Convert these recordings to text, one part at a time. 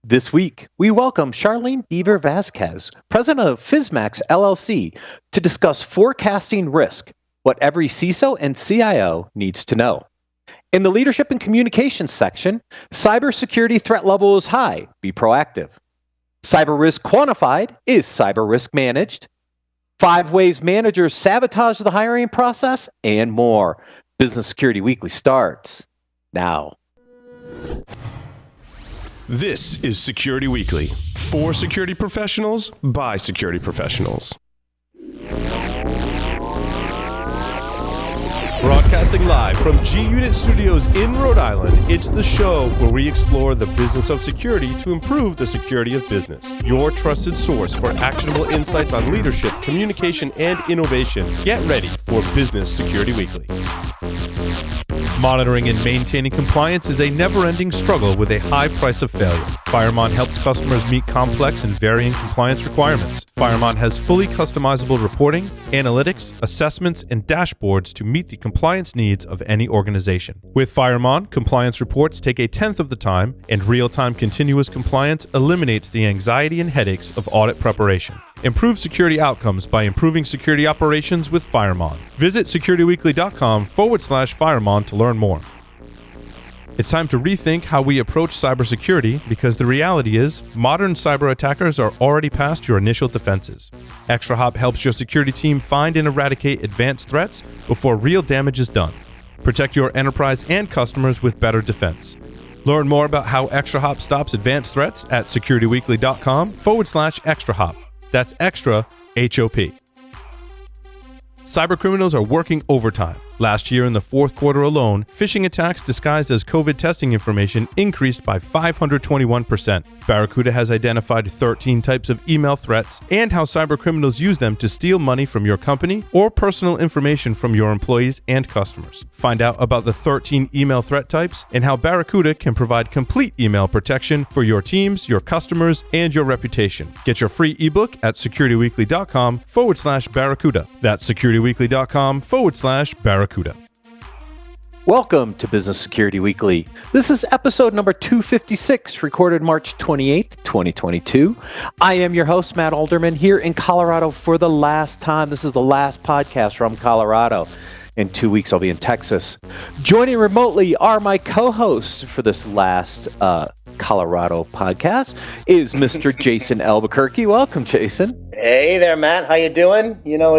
This week, we welcome Charlene Deaver-Vazquez, president of Fizmax LLC, to discuss forecasting risk, what every CISO and CIO needs to know. In the leadership and communications section, cybersecurity threat level is high, be proactive. Cyber risk quantified, is cyber risk managed? 5 ways managers sabotage the hiring process, and more. Business Security Weekly starts now. This is Security Weekly, for security professionals, by security professionals. Broadcasting live from G-Unit Studios in Rhode Island, it's the show where we explore the business of security to improve the security of business. Your trusted source for actionable insights on leadership, communication, and innovation. Get ready for Business Security Weekly. Monitoring and maintaining compliance is a never-ending struggle with a high price of failure. Firemon helps customers meet complex and varying compliance requirements. Firemon has fully customizable reporting, analytics, assessments, and dashboards to meet the compliance needs of any organization. With Firemon, compliance reports take 1/10 of the time, and real-time continuous compliance eliminates the anxiety and headaches of audit preparation. Improve security outcomes by improving security operations with Firemon. Visit securityweekly.com/Firemon to learn more. It's time to rethink how we approach cybersecurity because the reality is modern cyber attackers are already past your initial defenses. ExtraHop helps your security team find and eradicate advanced threats before real damage is done. Protect your enterprise and customers with better defense. Learn more about how ExtraHop stops advanced threats at securityweekly.com/ExtraHop. That's extra HOP. Cybercriminals are working overtime. Last year in the fourth quarter alone, phishing attacks disguised as COVID testing information increased by 521%. Barracuda has identified 13 types of email threats and how cybercriminals use them to steal money from your company or personal information from your employees and customers. Find out about the 13 email threat types and how Barracuda can provide complete email protection for your teams, your customers, and your reputation. Get your free ebook at securityweekly.com/Barracuda. That's securityweekly.com/Barracuda. Welcome to Business Security Weekly. This is episode number 256, recorded March 28th, 2022. I am your host, Matt Alderman, here in Colorado for the last time. This is the last podcast from Colorado. In 2 weeks, I'll be in Texas. Joining remotely are my co-hosts for this last Colorado podcast is Mr. Jason Albuquerque. Welcome, Jason. Hey there, Matt. How you doing? You know,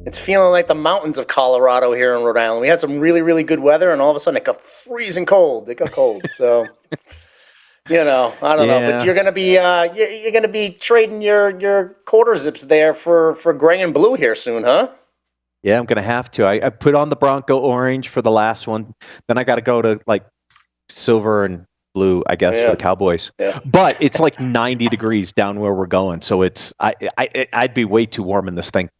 it's feeling like the mountains of Colorado here in Rhode Island. We had some really, really good weather, and all of a sudden it got freezing cold. It got cold, so I don't know. But you're gonna be trading your quarter zips there for gray and blue here soon, huh? Yeah, I'm gonna have to. I put on the Bronco orange for the last one. Then I got to go to like silver and blue, I guess, for the Cowboys. Yeah. But it's like 90 degrees down where we're going, so I'd be way too warm in this thing.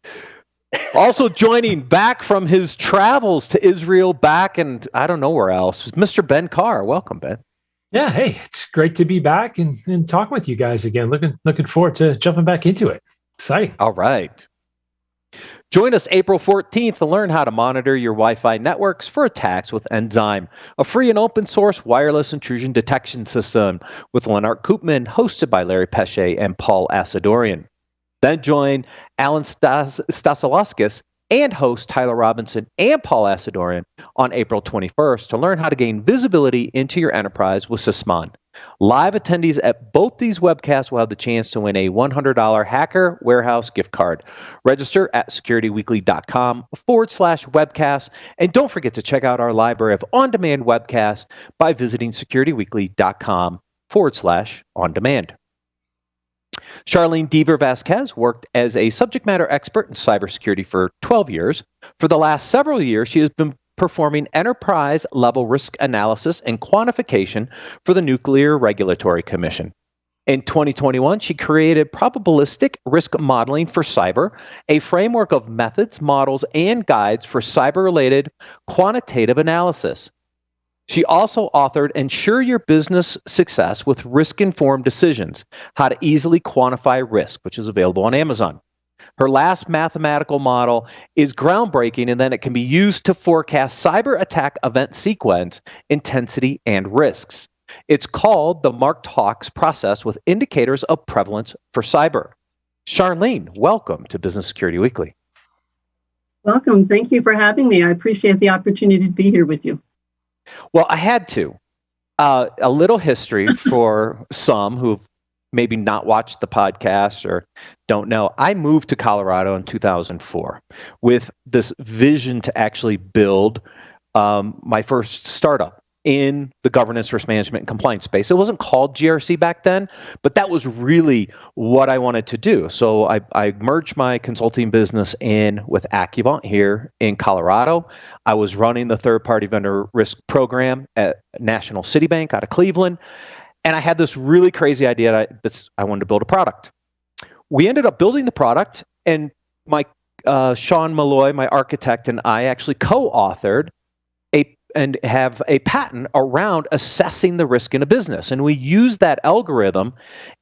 Also joining back from his travels to Israel, back and I don't know where else, Mr. Ben Carr. Welcome, Ben. Yeah, hey, it's great to be back and talking with you guys again. Looking forward to jumping back into it. Exciting. All right. Join us April 14th to learn how to monitor your Wi-Fi networks for attacks with Enzyme, a free and open source wireless intrusion detection system with Lennart Koopman, hosted by Larry Pesce and Paul Asadorian. Then join Alan Stasilaskis and host Tyler Robinson and Paul Asadorian on April 21st to learn how to gain visibility into your enterprise with Sysmon. Live attendees at both these webcasts will have the chance to win a $100 Hacker Warehouse gift card. Register at securityweekly.com/webcast. And don't forget to check out our library of on-demand webcasts by visiting securityweekly.com/on-demand. Charlene Deaver-Vazquez worked as a subject matter expert in cybersecurity for 12 years. For the last several years, she has been performing enterprise-level risk analysis and quantification for the Nuclear Regulatory Commission. In 2021, she created probabilistic risk modeling for cyber, a framework of methods, models, and guides for cyber-related quantitative analysis. She also authored Ensure Your Business Success with Risk-Informed Decisions, How to Easily Quantify Risk, which is available on Amazon. Her last mathematical model is groundbreaking, and then it can be used to forecast cyber attack event sequence, intensity, and risks. It's called the Marked-Hawkes process with indicators of prevalence for cyber. Charlene, welcome to Business Security Weekly. Welcome. Thank you for having me. I appreciate the opportunity to be here with you. Well, I had to. A little history for some who've maybe not watched the podcast or don't know. I moved to Colorado in 2004 with this vision to actually build my first startup in the governance, risk management, and compliance space. It wasn't called GRC back then, but that was really what I wanted to do. So I merged my consulting business in with Accuvant here in Colorado. I was running the third-party vendor risk program at National City Bank out of Cleveland, and I had this really crazy idea that I wanted to build a product. We ended up building the product, and my Sean Malloy, my architect, and I actually co-authored and have a patent around assessing the risk in a business. And we use that algorithm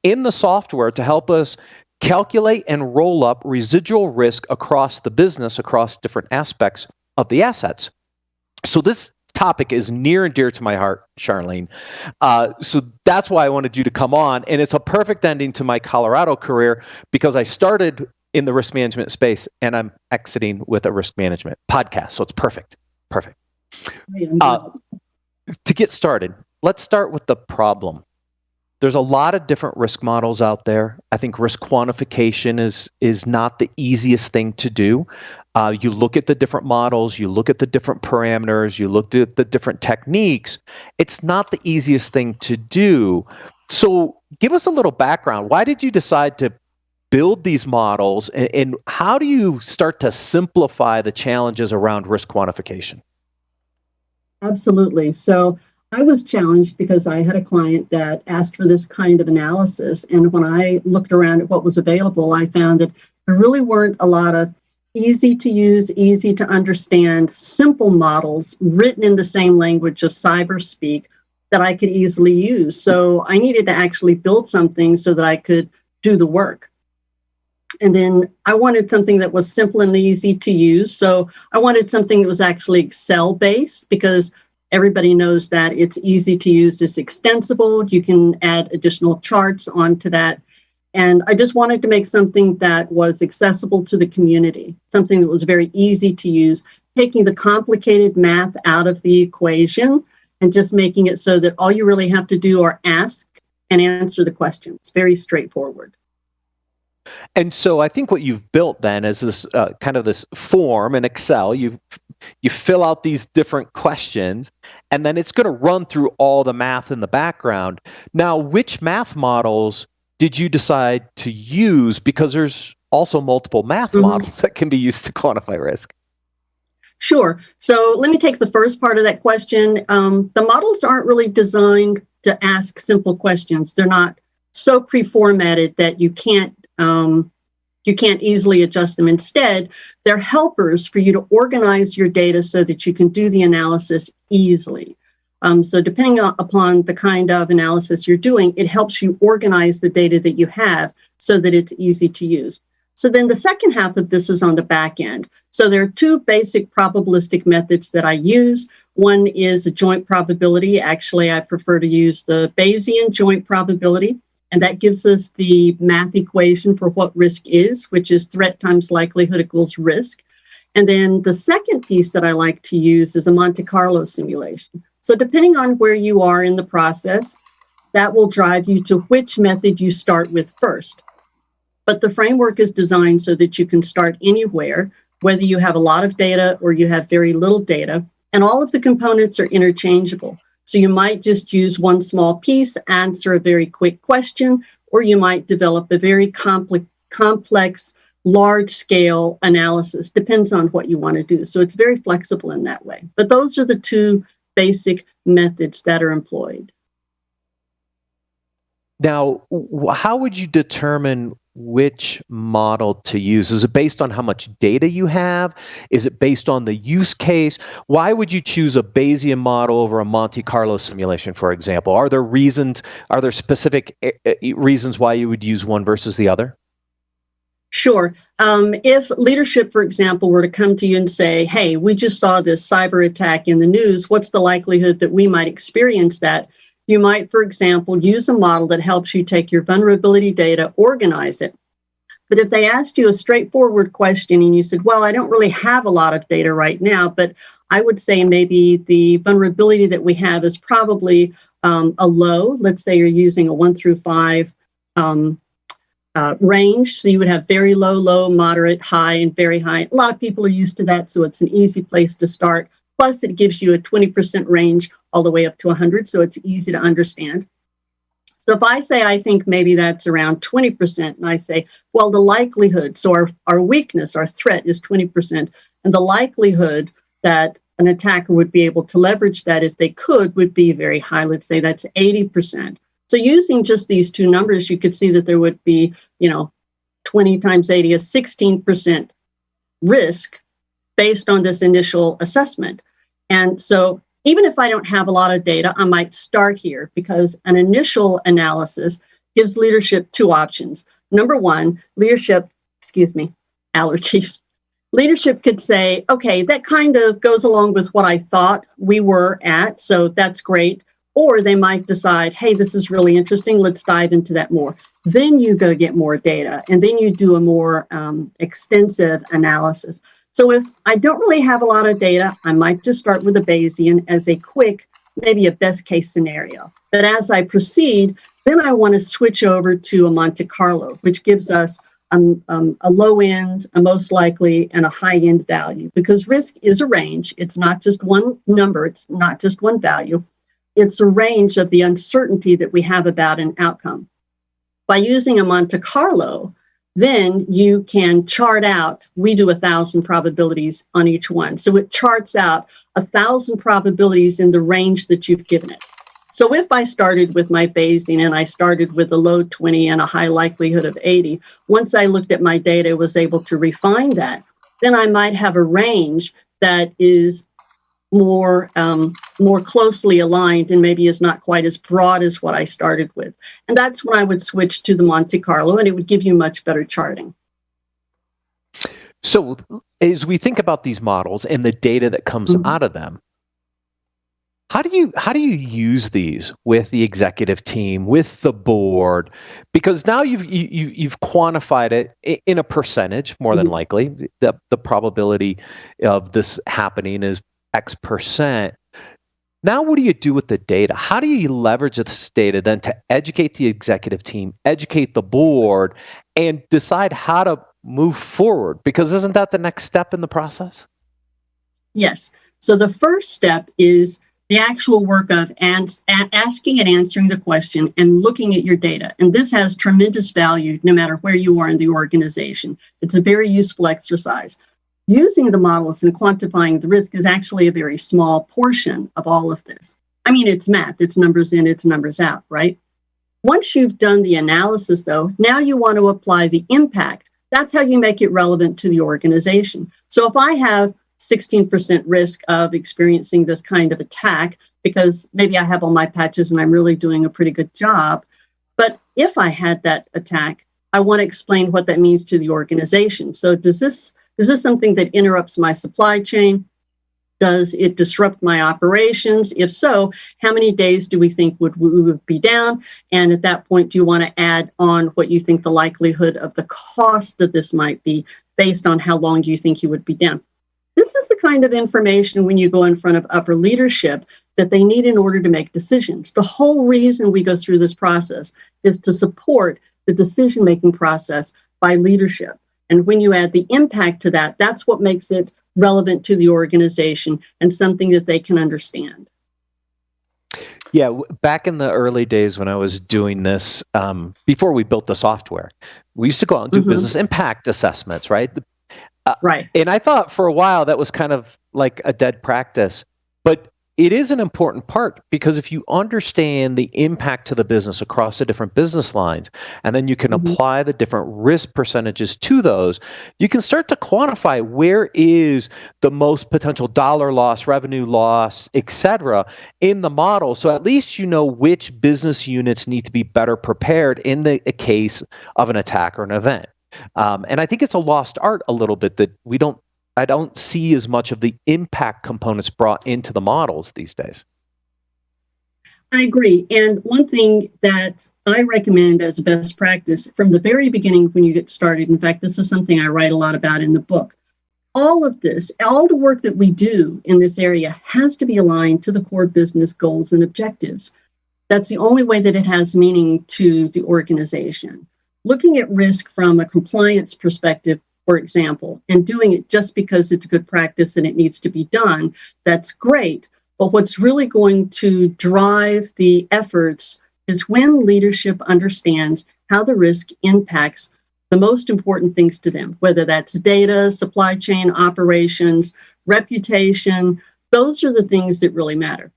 in the software to help us calculate and roll up residual risk across the business, across different aspects of the assets. So this topic is near and dear to my heart, Charlene. So that's why I wanted you to come on. And it's a perfect ending to my Colorado career because I started in the risk management space and I'm exiting with a risk management podcast. So it's perfect. Perfect. To get started, let's start with the problem. There's a lot of different risk models out there. I think risk quantification is not the easiest thing to do. You look at the different models, you look at the different parameters, you look at the different techniques. It's not the easiest thing to do. So give us a little background. Why did you decide to build these models, and how do you start to simplify the challenges around risk quantification? Absolutely. So I was challenged because I had a client that asked for this kind of analysis. And when I looked around at what was available, I found that there really weren't a lot of easy to use, easy to understand, simple models written in the same language of cyber speak that I could easily use. So I needed to actually build something so that I could do the work. And then I wanted something that was simple and easy to use. So I wanted something that was actually Excel-based because everybody knows that it's easy to use, it's extensible. You can add additional charts onto that. And I just wanted to make something that was accessible to the community, something that was very easy to use, taking the complicated math out of the equation and just making it so that all you really have to do are ask and answer the questions. Very straightforward. And so I think what you've built then is this kind of this form in Excel. You fill out these different questions, and then it's going to run through all the math in the background. Now, which math models did you decide to use? Because there's also multiple math models that can be used to quantify risk. Sure. So let me take the first part of that question. The models aren't really designed to ask simple questions. They're not so pre-formatted that you can't easily adjust them. Instead, they're helpers for you to organize your data so that you can do the analysis easily. So depending upon the kind of analysis you're doing, it helps you organize the data that you have so that it's easy to use. So then the second half of this is on the back end. So there are two basic probabilistic methods that I use. One is a joint probability. Actually, I prefer to use the Bayesian joint probability. And that gives us the math equation for what risk is, which is threat times likelihood equals risk. And then the second piece that I like to use is a Monte Carlo simulation. So depending on where you are in the process, that will drive you to which method you start with first. But the framework is designed so that you can start anywhere, whether you have a lot of data or you have very little data, and all of the components are interchangeable. So you might just use one small piece, answer a very quick question, or you might develop a very complex, large-scale analysis. Depends on what you want to do. So it's very flexible in that way. But those are the two basic methods that are employed. Now, how would you determine which model to use? Is it based on how much data you have? Is it based on the use case? Why would you choose a Bayesian model over a Monte Carlo simulation, for example? Are there specific reasons why you would use one versus the other? Sure. If leadership, for example, were to come to you and say, hey, we just saw this cyber attack in the news, what's the likelihood that we might experience that? You might, for example, use a model that helps you take your vulnerability data, organize it. But if they asked you a straightforward question and you said, well, I don't really have a lot of data right now, but I would say maybe the vulnerability that we have is probably a low. Let's say you're using a 1 through 5 range. So you would have very low, low, moderate, high, and very high. A lot of people are used to that, so it's an easy place to start. Plus, it gives you a 20% range all the way up to 100, so it's easy to understand. So if I say I think maybe that's around 20%, and I say, well, the likelihood, so our weakness, our threat is 20%, and the likelihood that an attacker would be able to leverage that if they could would be very high. Let's say that's 80%. So using just these two numbers, you could see that there would be, 20 times 80 is 16% risk based on this initial assessment. And so even if I don't have a lot of data, I might start here because an initial analysis gives leadership two options. Number one, allergies. Leadership could say, okay, that kind of goes along with what I thought we were at, so that's great. Or they might decide, hey, this is really interesting, let's dive into that more. Then you go get more data, and then you do a more extensive analysis. So if I don't really have a lot of data, I might just start with a Bayesian as a quick, maybe a best case scenario. But as I proceed, then I want to switch over to a Monte Carlo, which gives us a low end, a most likely, and a high end value. Because risk is a range. It's not just one number. It's not just one value. It's a range of the uncertainty that we have about an outcome. By using a Monte Carlo, then you can chart out, we do 1,000 probabilities on each one. So it charts out 1,000 probabilities in the range that you've given it. So if I started with my Bayesian and I started with a low 20 and a high likelihood of 80, once I looked at my data, I was able to refine that, then I might have a range that is more closely aligned and maybe is not quite as broad as what I started with. And that's when I would switch to the Monte Carlo, and it would give you much better charting. So as we think about these models and the data that comes out of them, how do you use these with the executive team, with the board? Because now you've quantified it in a percentage, more than likely. The probability of this happening is X percent. Now, what do you do with the data? How do you leverage this data then to educate the executive team, educate the board, and decide how to move forward? Because isn't that the next step in the process? Yes. So the first step is the actual work of asking and answering the question and looking at your data. And this has tremendous value no matter where you are in the organization. It's a very useful exercise. Using the models and quantifying the risk is actually a very small portion of all of this. I mean, it's math, it's numbers in, it's numbers out, right? Once you've done the analysis, though, now you want to apply the impact. That's how you make it relevant to the organization. So if I have 16% risk of experiencing this kind of attack, because maybe I have all my patches and I'm really doing a pretty good job, but if I had that attack, I want to explain what that means to the organization. So is this something that interrupts my supply chain? Does it disrupt my operations? If so, how many days do we think we would be down? And at that point, do you want to add on what you think the likelihood of the cost of this might be based on how long do you think you would be down? This is the kind of information when you go in front of upper leadership that they need in order to make decisions. The whole reason we go through this process is to support the decision-making process by leadership. And when you add the impact to that, that's what makes it relevant to the organization and something that they can understand. Yeah, back in the early days when I was doing this, before we built the software, we used to go out and do business impact assessments, right? Right. And I thought for a while that was kind of like a dead practice, but it is an important part because if you understand the impact to the business across the different business lines, and then you can apply the different risk percentages to those, you can start to quantify where is the most potential dollar loss, revenue loss, et cetera, in the model. So at least you know which business units need to be better prepared in the case of an attack or an event. And I think it's a lost art a little bit that I don't see as much of the impact components brought into the models these days. I agree. And one thing that I recommend as a best practice from the very beginning when you get started, in fact, this is something I write a lot about in the book. All of this, all the work that we do in this area has to be aligned to the core business goals and objectives. That's the only way that it has meaning to the organization. Looking at risk from a compliance perspective, for example, and doing it just because it's a good practice and it needs to be done, that's great. But what's really going to drive the efforts is when leadership understands how the risk impacts the most important things to them, whether that's data, supply chain operations, reputation. Those are the things that really matter.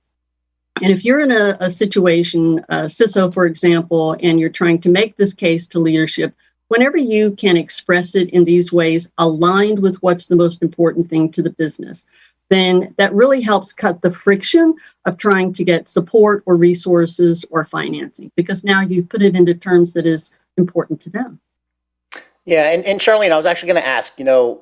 And if you're in a situation, CISO, for example, and you're trying to make this case to leadership, whenever you can express it in these ways, aligned with what's the most important thing to the business, then that really helps cut the friction of trying to get support or resources or financing, because now you've put it into terms that is important to them. Yeah, and Charlene, I was actually going to ask,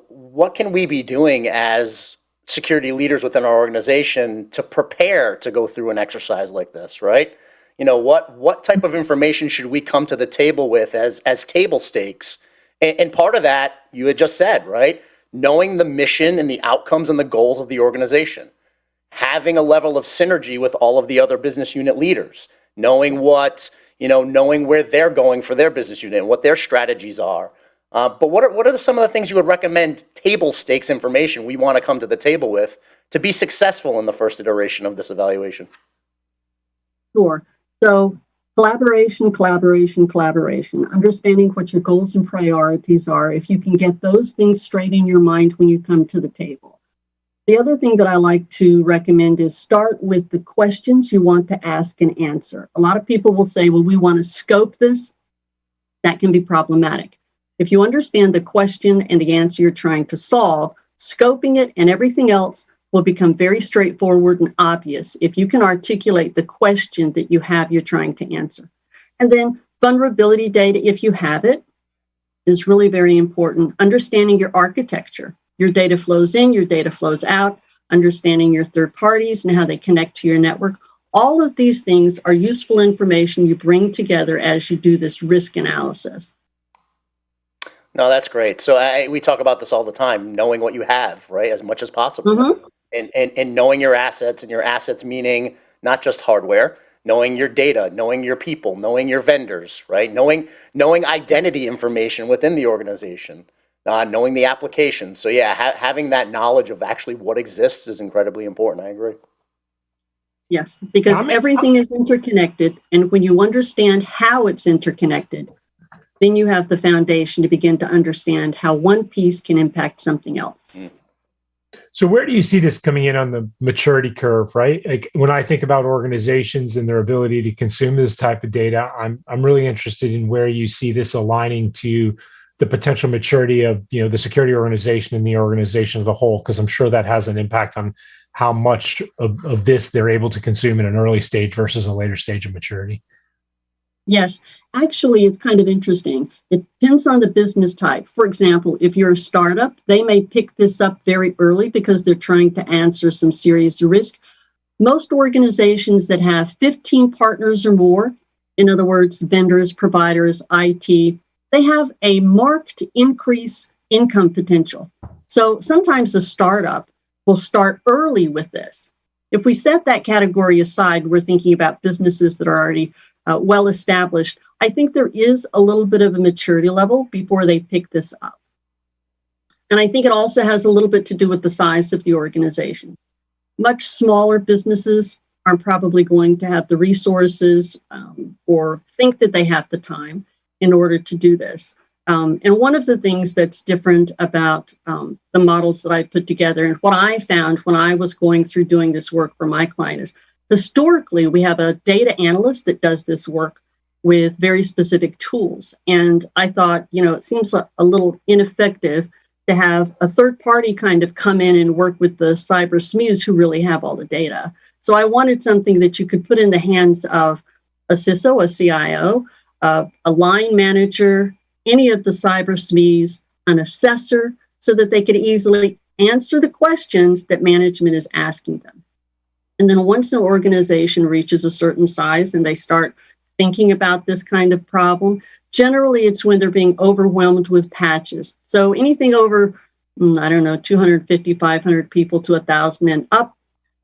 what can we be doing as security leaders within our organization to prepare to go through an exercise like this, right? What type of information should we come to the table with as table stakes? And part of that, you had just said, right? Knowing the mission and the outcomes and the goals of the organization, having a level of synergy with all of the other business unit leaders, knowing knowing where they're going for their business unit and what their strategies are. But what are some of the things you would recommend table stakes information we want to come to the table with to be successful in the first iteration of this evaluation? Sure. So collaboration, understanding what your goals and priorities are, if you can get those things straight in your mind when you come to the table. The other thing that I like to recommend is start with the questions you want to ask and answer. A lot of people will say, well, we want to scope this. That can be problematic. If you understand the question and the answer you're trying to solve, scoping it and everything else will become very straightforward and obvious if you can articulate the question that you're trying to answer. And then vulnerability data, if you have it, is really very important. Understanding your architecture. Your data flows in, your data flows out, understanding your third parties and how they connect to your network. All of these things are useful information you bring together as you do this risk analysis. No, that's great. So we talk about this all the time, knowing what you have, right, as much as possible. Mm-hmm. And knowing your assets, and your assets meaning not just hardware, knowing your data, knowing your people, knowing your vendors, right? Knowing identity information within the organization, knowing the applications. So yeah, having that knowledge of actually what exists is incredibly important. I agree. Yes, because everything is interconnected. And when you understand how it's interconnected, then you have the foundation to begin to understand how one piece can impact something else. Mm. So where do you see this coming in on the maturity curve, right? Like when I think about organizations and their ability to consume this type of data, I'm really interested in where you see this aligning to the potential maturity of the security organization and the organization as a whole, because I'm sure that has an impact on how much of this they're able to consume in an early stage versus a later stage of maturity. Yes, actually, it's kind of interesting. It depends on the business type. For example, if you're a startup, they may pick this up very early because they're trying to answer some serious risk. Most organizations that have 15 partners or more, in other words, vendors, providers, IT, they have a marked increase income potential. So sometimes a startup will start early with this. If we set that category aside, we're thinking about businesses that are already well established. I think there is a little bit of a maturity level before they pick this up. And I think it also has a little bit to do with the size of the organization. Much smaller businesses are probably going to have the resources or think that they have the time in order to do this. And one of the things that's different about the models that I put together and what I found when I was going through doing this work for my client is historically, we have a data analyst that does this work with very specific tools. And I thought, it seems a little ineffective to have a third party kind of come in and work with the cyber SMEs who really have all the data. So I wanted something that you could put in the hands of a CISO, a CIO, a line manager, any of the cyber SMEs, an assessor, so that they could easily answer the questions that management is asking them. And then once an organization reaches a certain size and they start thinking about this kind of problem, generally it's when they're being overwhelmed with patches. So anything over, 250, 500 people to 1,000 and up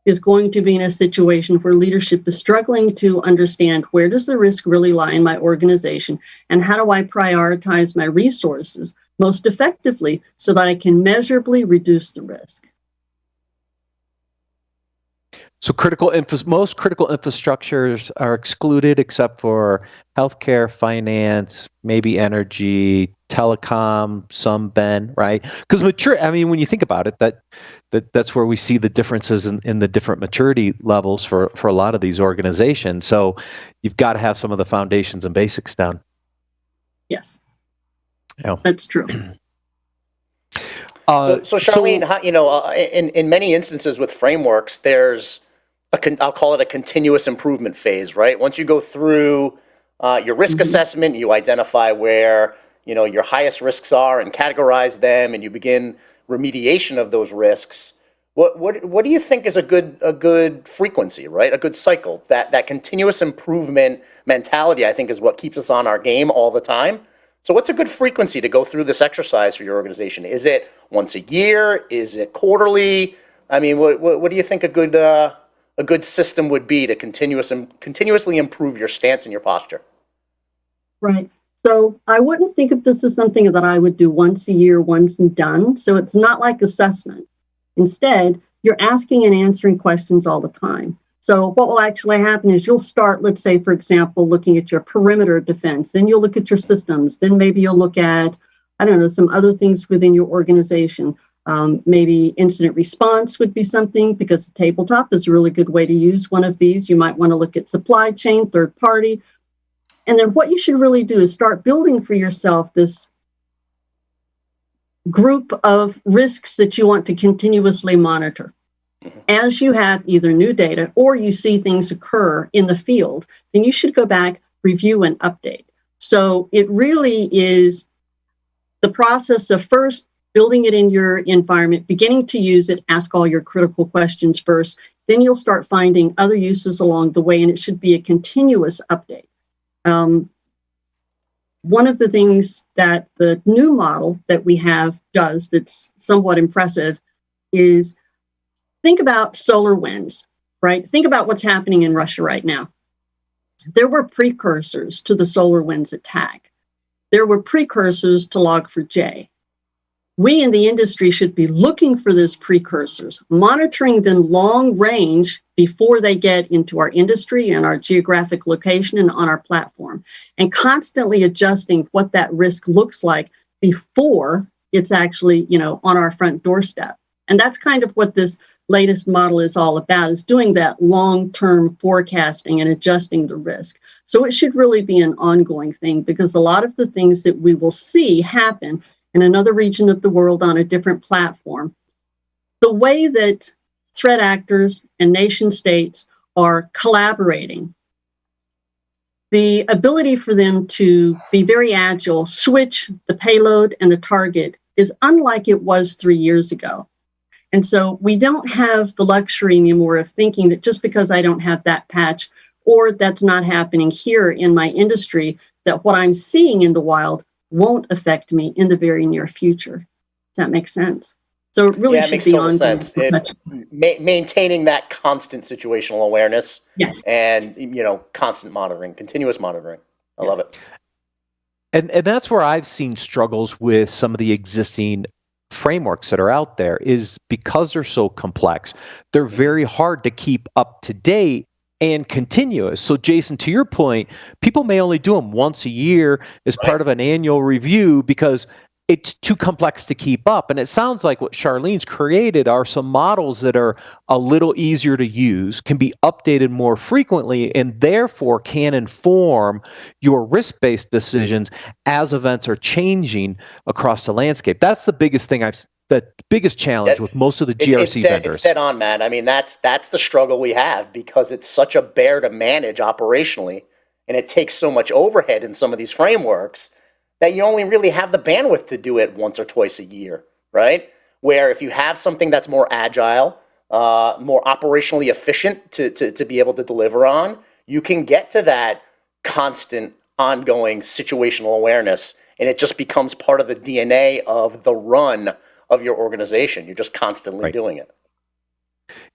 is going to be in a situation where leadership is struggling to understand where does the risk really lie in my organization and how do I prioritize my resources most effectively so that I can measurably reduce the risk. So most critical infrastructures are excluded except for healthcare, finance, maybe energy, telecom, some Ben, right? Because when you think about it, that's where we see the differences in the different maturity levels for a lot of these organizations. So you've got to have some of the foundations and basics down. Yes, yeah. That's true. So Charlene, in many instances with frameworks, there's I'll call it a continuous improvement phase, right? Once you go through your risk assessment, you identify where your highest risks are and categorize them, and you begin remediation of those risks. What do you think is a good frequency, right? A good cycle. That continuous improvement mentality, I think, is what keeps us on our game all the time. So what's a good frequency to go through this exercise for your organization? Is it once a year? Is it quarterly? I mean, what do you think a good system would be to continuously improve your stance and your posture? Right. So I wouldn't think of this as something that I would do once a year, once and done. So it's not like assessment. Instead, you're asking and answering questions all the time. So what will actually happen is you'll start, let's say, for example, looking at your perimeter defense, then you'll look at your systems, then maybe you'll look at, some other things within your organization. Maybe incident response would be something, because tabletop is a really good way to use one of these. You might want to look at supply chain, third party. And then what you should really do is start building for yourself this group of risks that you want to continuously monitor. As you have either new data or you see things occur in the field, then you should go back, review, and update. So it really is the process of first building it in your environment, beginning to use it, ask all your critical questions first, then you'll start finding other uses along the way, and it should be a continuous update. One of the things that the new model that we have does that's somewhat impressive is think about solar winds, right? Think about what's happening in Russia right now. There were precursors to the solar winds attack. There were precursors to Log4j. We in the industry should be looking for these precursors, monitoring them long range before they get into our industry and our geographic location and on our platform, and constantly adjusting what that risk looks like before it's actually, on our front doorstep. And that's kind of what this latest model is all about, is doing that long-term forecasting and adjusting the risk. So it should really be an ongoing thing, because a lot of the things that we will see happen in another region of the world on a different platform, the way that threat actors and nation states are collaborating, the ability for them to be very agile, switch the payload and the target is unlike it was 3 years ago. And so we don't have the luxury anymore of thinking that just because I don't have that patch or that's not happening here in my industry, that what I'm seeing in the wild won't affect me in the very near future. Does that make sense? So it really should be ongoing. Maintaining that constant situational awareness, yes, and constant monitoring, continuous monitoring. I love it. And that's where I've seen struggles with some of the existing frameworks that are out there, is because they're so complex, they're very hard to keep up to date and continuous. So Jason, to your point, people may only do them once a year as part of an annual review because it's too complex to keep up. And it sounds like what Charlene's created are some models that are a little easier to use, can be updated more frequently, and therefore can inform your risk-based decisions as events are changing across the landscape. That's the biggest thing the biggest challenge with most of the GRC vendors. It's dead on, man. I mean, that's the struggle we have, because it's such a bear to manage operationally, and it takes so much overhead in some of these frameworks that you only really have the bandwidth to do it once or twice a year, right? Where if you have something that's more agile, more operationally efficient to be able to deliver on, you can get to that constant, ongoing situational awareness, and it just becomes part of the DNA of the run of your organization. You're just constantly doing it.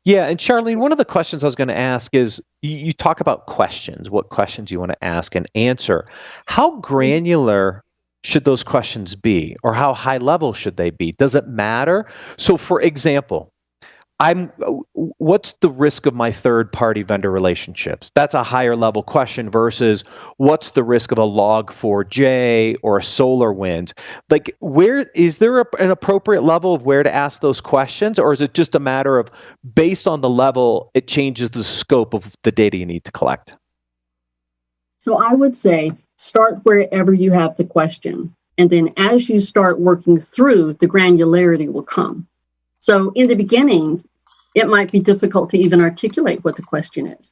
Yeah, and Charlene, one of the questions I was going to ask is, you talk about questions, what questions you want to ask and answer. How granular should those questions be, or how high level should they be? Does it matter? So, for example, what's the risk of my third-party vendor relationships? That's a higher level question versus what's the risk of a Log4j or a SolarWinds? Like, where is there an appropriate level of where to ask those questions, or is it just a matter of based on the level, it changes the scope of the data you need to collect? So I would say start wherever you have the question. And then as you start working through, the granularity will come. So in the beginning, it might be difficult to even articulate what the question is.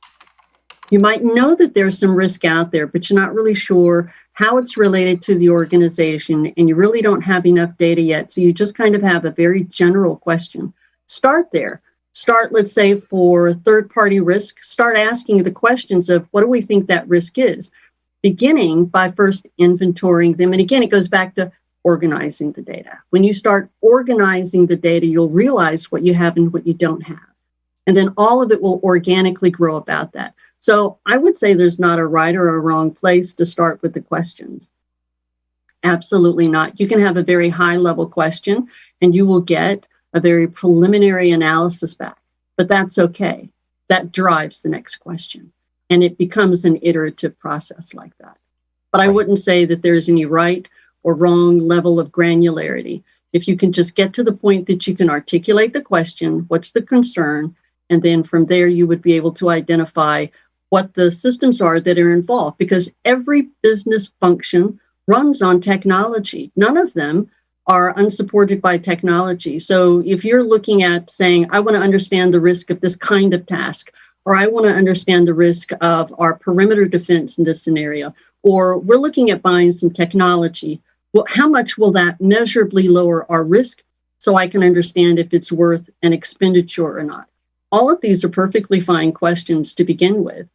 You might know that there's some risk out there, but you're not really sure how it's related to the organization, and you really don't have enough data yet. So you just kind of have a very general question. Start there. Start, let's say, for third-party risk, start asking the questions of what do we think that risk is, beginning by first inventorying them. And again, it goes back to organizing the data. When you start organizing the data, you'll realize what you have and what you don't have. And then all of it will organically grow about that. So I would say there's not a right or a wrong place to start with the questions. Absolutely not. You can have a very high level question and you will get a very preliminary analysis back, but that's okay. That drives the next question. And it becomes an iterative process like that. But I wouldn't say that there's any right or wrong level of granularity. If you can just get to the point that you can articulate the question, what's the concern, and then from there you would be able to identify what the systems are that are involved, because every business function runs on technology. None of them are unsupported by technology. So if you're looking at saying, I want to understand the risk of this kind of task, or I want to understand the risk of our perimeter defense in this scenario, or we're looking at buying some technology, well, how much will that measurably lower our risk so I can understand if it's worth an expenditure or not? All of these are perfectly fine questions to begin with.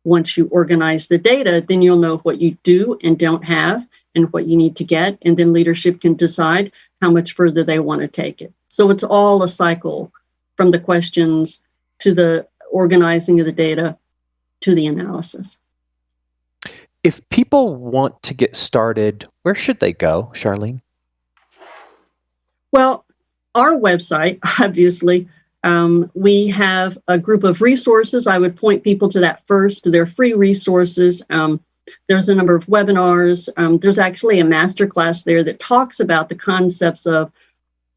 Once you organize the data, then you'll know what you do and don't have and what you need to get, and then leadership can decide how much further they want to take it. So it's all a cycle from the questions to the organizing of the data to the analysis. If people want to get started, where should they go, Charlene? Well, our website, obviously, we have a group of resources. I would point people to that first. They're free resources. There's a number of webinars. There's actually a masterclass there that talks about the concepts of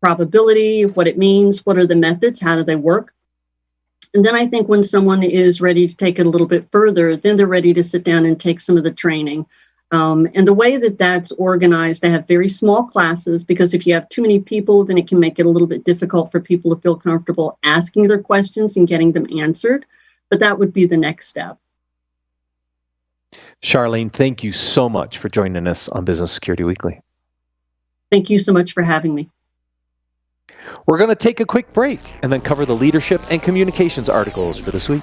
probability, what it means, what are the methods, how do they work. And then I think when someone is ready to take it a little bit further, then they're ready to sit down and take some of the training. And the way that that's organized, I have very small classes, because if you have too many people, then it can make it a little bit difficult for people to feel comfortable asking their questions and getting them answered. But that would be the next step. Charlene, thank you so much for joining us on Business Security Weekly. Thank you so much for having me. We're going to take a quick break and then cover the leadership and communications articles for this week.